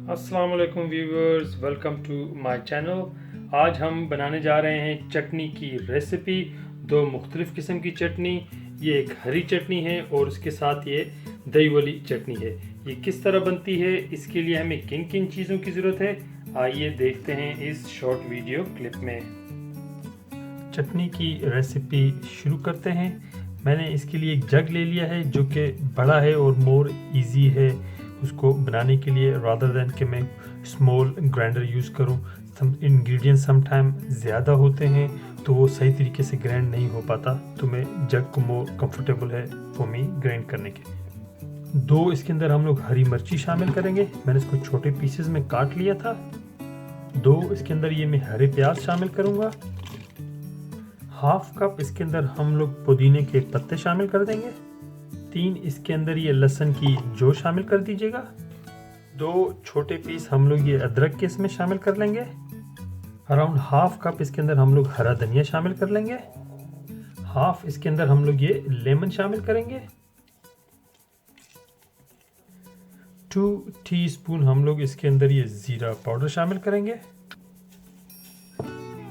अस्सलाम वालेकुम viewers, welcome to my channel. आज हम बनाने जा रहे हैं चटनी की रेसिपी। दो मुख्तलिफ़ किस्म की चटनी, ये एक हरी चटनी है और उसके साथ ये दही वाली चटनी है। ये किस तरह बनती है, इसके लिए हमें किन किन चीज़ों की ज़रूरत है, आइए देखते हैं इस शॉर्ट वीडियो क्लिप में। चटनी की रेसिपी शुरू करते हैं। मैंने इसके लिए एक जग ले लिया है जो कि बड़ा है और मोर इजी है उसको बनाने के लिए, रादर दैन कि मैं स्मॉल ग्राइंडर यूज़ करूं। सम इंग्रेडिएंट्स समटाइम ज़्यादा होते हैं तो वो सही तरीके से ग्राइंड नहीं हो पाता, तो मैं जग को मोर कंफर्टेबल है फॉर मी ग्राइंड करने के लिए। दो इसके अंदर हम लोग हरी मिर्ची शामिल करेंगे, मैंने इसको छोटे पीसेस में काट लिया था। दो इसके अंदर ये मैं हरे प्याज शामिल करूँगा। हाफ कप इसके अंदर हम लोग पुदीने के पत्ते शामिल कर देंगे। 3 इसके अंदर ये लहसुन की जो शामिल कर दीजिएगा। 2 छोटे पीस हम लोग ये अदरक के इसमें शामिल कर लेंगे। अराउंड हाफ कप इसके अंदर हम लोग हरा धनिया शामिल कर लेंगे। हाफ इसके अंदर हम लोग ये लेमन शामिल करेंगे। 2 टीस्पून हम लोग इसके अंदर ये ज़ीरा पाउडर शामिल करेंगे।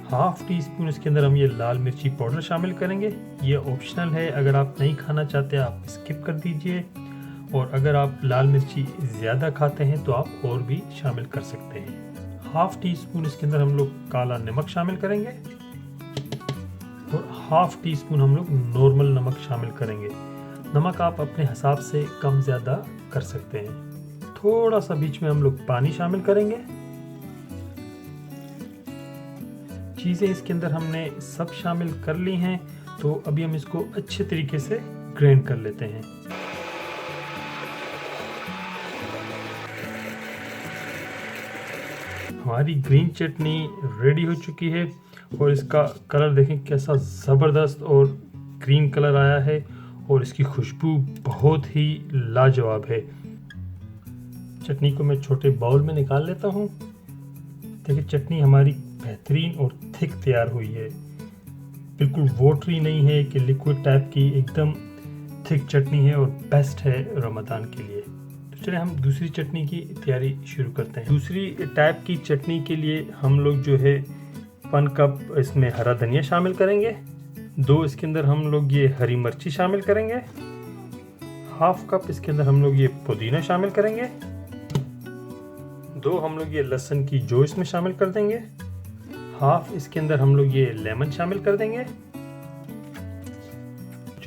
हाफ टी स्पून इसके अंदर हम ये लाल मिर्ची पाउडर शामिल करेंगे। ये ऑप्शनल है, अगर आप नहीं खाना चाहते आप स्किप कर दीजिए, और अगर आप लाल मिर्ची ज़्यादा खाते हैं तो आप और भी शामिल कर सकते हैं। हाफ टी स्पून इसके अंदर हम लोग काला नमक शामिल करेंगे और हाफ टी स्पून हम लोग नॉर्मल नमक शामिल करेंगे। नमक आप अपने हिसाब से कम ज़्यादा कर सकते हैं। थोड़ा सा बीच में हम लोग पानी शामिल करेंगे। चीज़ें इसके अंदर हमने सब शामिल कर ली हैं, तो अभी हम इसको अच्छे तरीके से ग्राइंड कर लेते हैं। हमारी ग्रीन चटनी रेडी हो चुकी है और इसका कलर देखें कैसा ज़बरदस्त और ग्रीन कलर आया है, और इसकी खुशबू बहुत ही लाजवाब है। चटनी को मैं छोटे बाउल में निकाल लेता हूँ। देखिए चटनी हमारी बेहतरीन और थिक तैयार हुई है, बिल्कुल वाटरी नहीं है कि लिक्विड टाइप की, एकदम थिक चटनी है और बेस्ट है रमज़ान के लिए। तो चलिए हम दूसरी चटनी की तैयारी शुरू करते हैं। दूसरी टाइप की चटनी के लिए हम लोग जो है 1 कप इसमें हरा धनिया शामिल करेंगे। 2 इसके अंदर हम लोग ये हरी मिर्ची शामिल करेंगे। हाफ कप इसके अंदर हम लोग ये पुदीना शामिल करेंगे। 2 हम लोग ये लहसुन की जो इसमें शामिल कर देंगे। हाफ इसके अंदर हम लोग ये लेमन शामिल कर देंगे।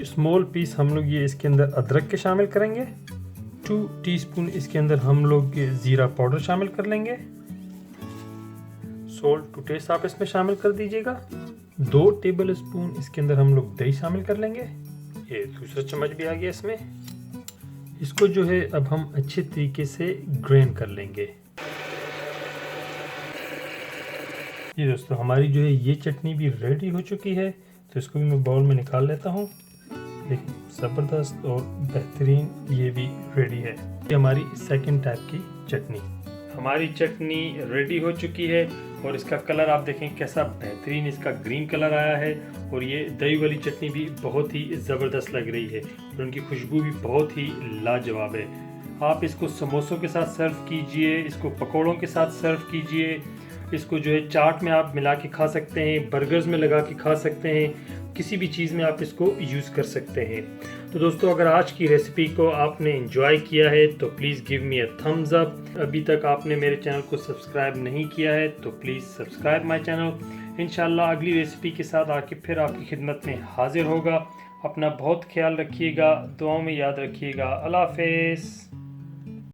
स्मॉल पीस हम लोग ये इसके अंदर अदरक के शामिल करेंगे। 2 टीस्पून इसके अंदर हम लोग ये ज़ीरा पाउडर शामिल कर लेंगे। सॉल्ट टू टेस्ट आप इसमें शामिल कर दीजिएगा। 2 टेबल स्पून इसके अंदर हम लोग दही शामिल कर लेंगे। ये दूसरा चम्मच भी आ गया इसमें। इसको जो है अब हम अच्छे तरीके से ग्राइंड कर लेंगे। ये दोस्तों हमारी जो है ये चटनी भी रेडी हो चुकी है, तो इसको भी मैं बाउल में निकाल लेता हूँ। देखिए ज़बरदस्त और बेहतरीन ये भी रेडी है। ये हमारी सेकंड टाइप की चटनी। हमारी चटनी रेडी हो चुकी है और इसका कलर आप देखें कैसा बेहतरीन इसका ग्रीन कलर आया है, और ये दही वाली चटनी भी बहुत ही ज़बरदस्त लग रही है और उनकी खुशबू भी बहुत ही लाजवाब है। आप इसको समोसों के साथ सर्व कीजिए, इसको पकौड़ों के साथ सर्व कीजिए, इसको जो है चाट में आप मिला के खा सकते हैं, बर्गर्स में लगा के खा सकते हैं, किसी भी चीज़ में आप इसको यूज़ कर सकते हैं। तो दोस्तों अगर आज की रेसिपी को आपने एंजॉय किया है तो please give me a thumbs up. अभी तक आपने मेरे चैनल को सब्सक्राइब नहीं किया है तो प्लीज़ सब्सक्राइब माय चैनल। इंशाल्लाह अगली रेसिपी के साथ आके फिर आपकी खिदमत में हाजिर होगा। अपना बहुत ख्याल रखिएगा, दुआओं में याद रखिएगा। अल्लाह हाफ़िज़।